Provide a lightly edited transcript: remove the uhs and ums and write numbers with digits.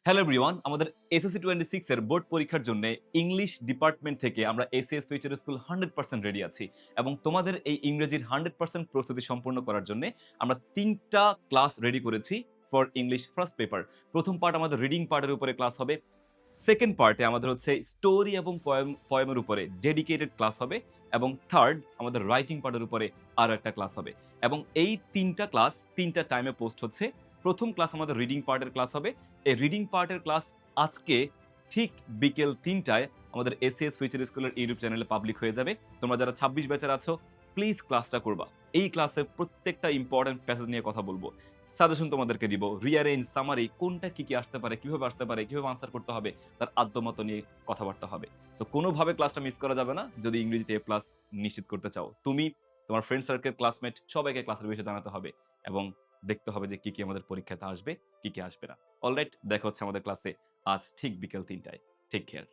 Hello everyone, আমাদের SSC 26 এর board পরীক্ষার জন্য ইংলিশ ডিপার্টমেন্ট থেকে আমরা এসএস ফিউচার স্কুল 100% রেডি আছি এবং তোমাদের এই ইংরেজির 100% প্রস্তুতি সম্পূর্ণ করার জন্য আমরা 3টা ক্লাস রেডি করেছি ফর ইংলিশ ফার্স্ট পেপার। প্রথম পার্ট আমাদের রিডিং পার্টের উপরে ক্লাস হবে। সেকেন্ড পার্টে আমাদের হচ্ছে স্টোরি এবং পয়েমের উপরে ডেডিকেটেড ক্লাস হবে এবং থার্ড আমাদের রাইটিং পার্টের উপরে আরো একটা ক্লাস হবে এবং এই 3টা ক্লাস 3টা টাইমে পোস্ট হচ্ছে। প্রথম ক্লাস আমাদের রিডিং পার্টের ক্লাস হবে। এই রিডিং পার্টের ক্লাস আজকে ঠিক বিকেল 3টায় আমাদের এসএস ফিউচার স্কুলের ইউটিউব চ্যানেলে পাবলিক হয়ে যাবে। তোমরা যারা 26 ব্যাচের আছো প্লিজ ক্লাসটা করবা। এই ক্লাসে প্রত্যেকটা ইম্পর্টেন্ট প্যাসেজ নিয়ে কথা বলবো, সাজেশন তোমাদেরকে দিব, রিয়ারেঞ্জ সামারি কোনটা কি কি আসতে পারে, কিভাবে আসতে পারে, কিভাবে আনসার করতে হবে, তার আদ্যমত নিয়ে কথাবার্তা হবে। সো কোনোভাবে ক্লাসটা মিস করা যাবে না যদি ইংরেজিতে A+ নিশ্চিত করতে চাও। তুমি, তোমার ফ্রেন্ড সার্কেল, ক্লাসমেট সবাইকে ক্লাসের বিষয়ে জানাতে হবে এবং দেখতে হবে যে কি কি আমাদের পরীক্ষাতে আসবে, কি কি আসবে না। অলরাইট, দেখা হচ্ছে আমাদের ক্লাসে আজ ঠিক বিকেল 3টায়। Take care.